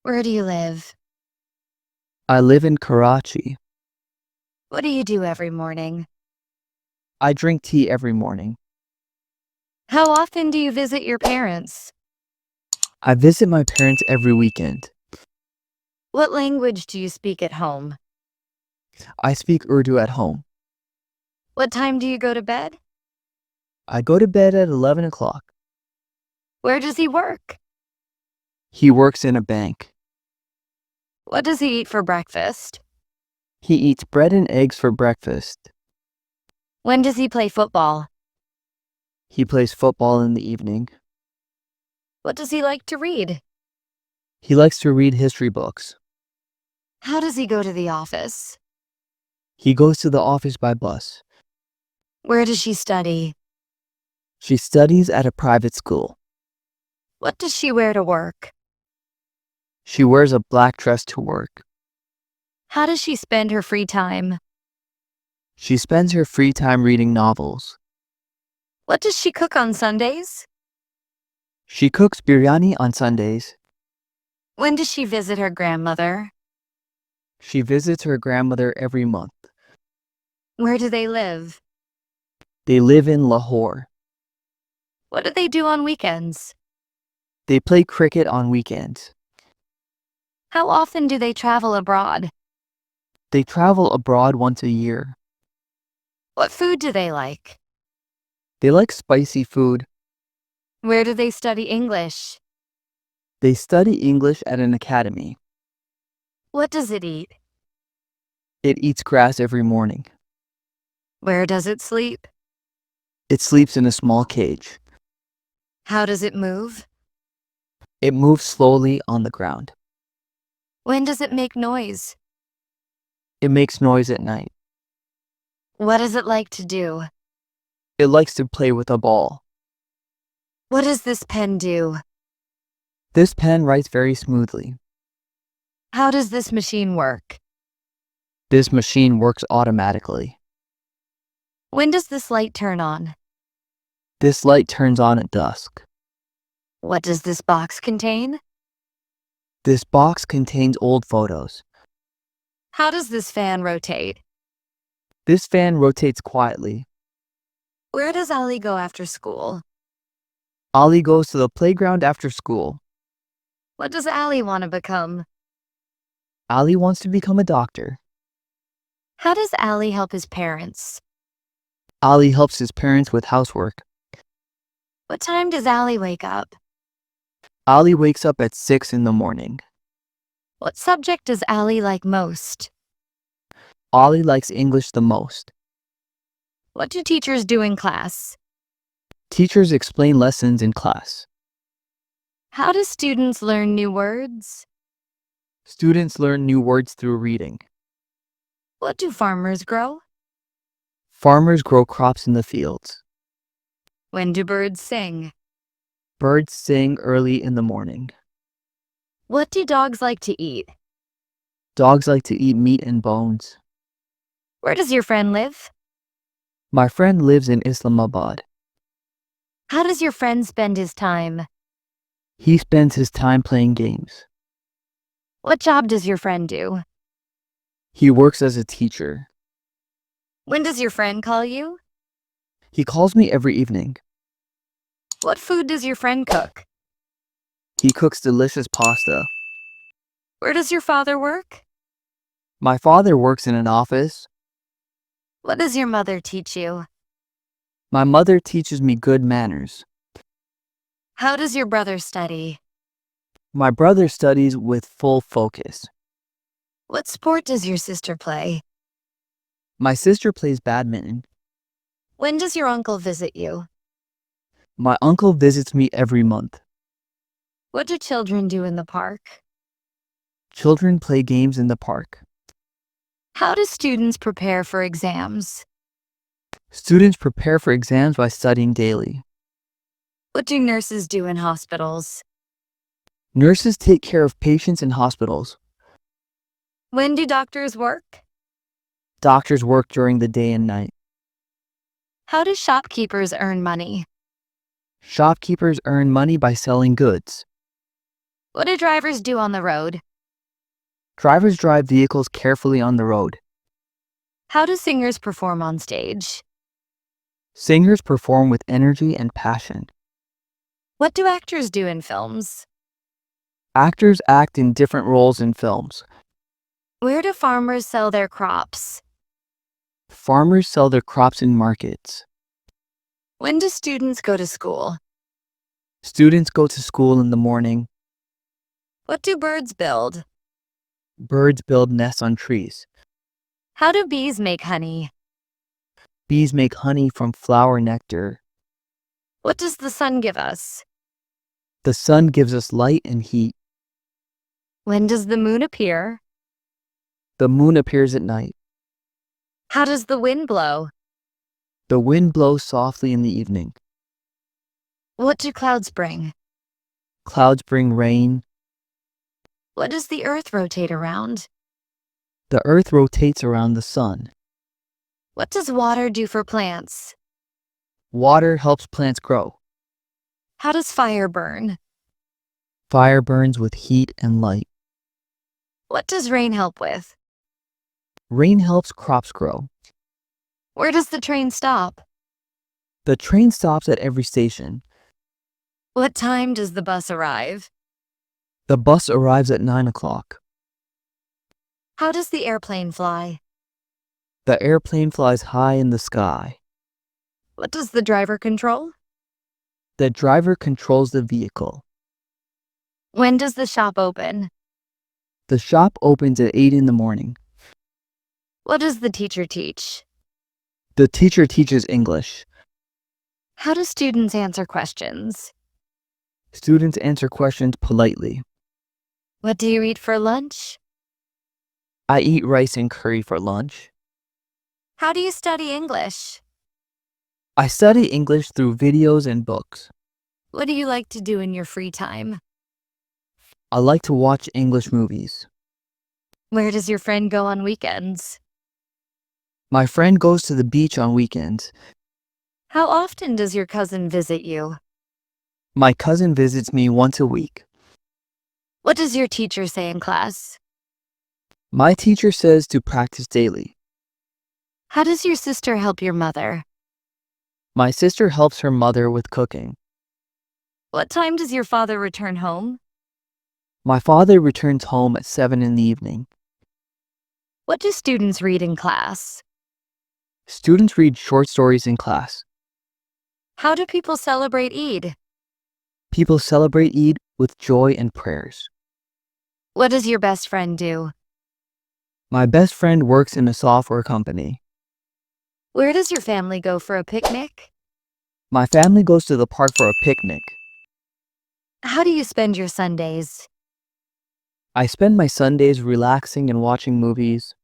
Where do you live? I live in Karachi. What do you do every morning? I drink tea every morning. How often do you visit your parents? I visit my parents every weekend. What language do you speak at home? I speak Urdu at home. What time do you go to bed? I go to bed at 11 o'clock. Where does he work? He works in a bank. What does he eat for breakfast? He eats bread and eggs for breakfast. When does he play football? He plays football in the evening. What does he like to read? He likes to read history books. How does he go to the office? He goes to the office by bus. Where does she study? She studies at a private school. What does she wear to work? She wears a black dress to work. How does she spend her free time? She spends her free time reading novels. What does she cook on Sundays? She cooks biryani on Sundays. When does she visit her grandmother? She visits her grandmother every month. Where do they live? They live in Lahore. What do they do on weekends? They play cricket on weekends. How often do they travel abroad? They travel abroad once a year. What food do they like? They like spicy food. Where do they study English? They study English at an academy. What does it eat? It eats grass every morning. Where does it sleep? It sleeps in a small cage. How does it move? It moves slowly on the ground. When does it make noise? It makes noise at night. What does it like to do? It likes to play with a ball. What does this pen do? This pen writes very smoothly. How does this machine work? This machine works automatically. When does this light turn on? This light turns on at dusk. What does this box contain? This box contains old photos. How does this fan rotate? This fan rotates quietly. Where does Ali go after school? Ali goes to the playground after school. What does Ali want to become? Ali wants to become a doctor. How does Ali help his parents? Ali helps his parents with housework. What time does Ali wake up? Ali wakes up at 6 in the morning. What subject does Ali like most? Ali likes English the most. What do teachers do in class? Teachers explain lessons in class. How do students learn new words? Students learn new words through reading. What do farmers grow? Farmers grow crops in the fields. When do birds sing? Birds sing early in the morning. What do dogs like to eat? Dogs like to eat meat and bones. Where does your friend live? My friend lives in Islamabad. How does your friend spend his time? He spends his time playing games. What job does your friend do? He works as a teacher. When does your friend call you? He calls me every evening. What food does your friend cook? He cooks delicious pasta. Where does your father work? My father works in an office. What does your mother teach you? My mother teaches me good manners. How does your brother study? My brother studies with full focus. What sport does your sister play? My sister plays badminton. When does your uncle visit you? My uncle visits me every month. What do children do in the park? Children play games in the park. How do students prepare for exams? Students prepare for exams by studying daily. What do nurses do in hospitals? Nurses take care of patients in hospitals. When do doctors work? Doctors work during the day and night. How do shopkeepers earn money? Shopkeepers earn money by selling goods. What do drivers do on the road? Drivers drive vehicles carefully on the road. How do singers perform on stage? Singers perform with energy and passion. What do actors do in films? Actors act in different roles in films. Where do farmers sell their crops? Farmers sell their crops in markets. When do students go to school? Students go to school in the morning. What do birds build? Birds build nests on trees. How do bees make honey? Bees make honey from flower nectar. What does the sun give us? The sun gives us light and heat. When does the moon appear? The moon appears at night. How does the wind blow? The wind blows softly in the evening. What do clouds bring? Clouds bring rain. What does the earth rotate around? The earth rotates around the sun. What does water do for plants? Water helps plants grow. How does fire burn? Fire burns with heat and light. What does rain help with? Rain helps crops grow. Where does the train stop? The train stops at every station. What time does the bus arrive? The bus arrives at 9 o'clock. How does the airplane fly? The airplane flies high in the sky. What does the driver control? The driver controls the vehicle. When does the shop open? The shop opens at 8 in the morning. What does the teacher teach? The teacher teaches English. How do students answer questions? Students answer questions politely. What do you eat for lunch? I eat rice and curry for lunch. How do you study English? I study English through videos and books. What do you like to do in your free time? I like to watch English movies. Where does your friend go on weekends? My friend goes to the beach on weekends. How often does your cousin visit you? My cousin visits me once a week. What does your teacher say in class? My teacher says to practice daily. How does your sister help your mother? My sister helps her mother with cooking. What time does your father return home? My father returns home at 7 in the evening. What do students read in class? Students read short stories in class. How do people celebrate Eid? People celebrate Eid with joy and prayers. What does your best friend do? My best friend works in a software company. Where does your family go for a picnic? My family goes to the park for a picnic. How do you spend your Sundays? I spend my Sundays relaxing and watching movies.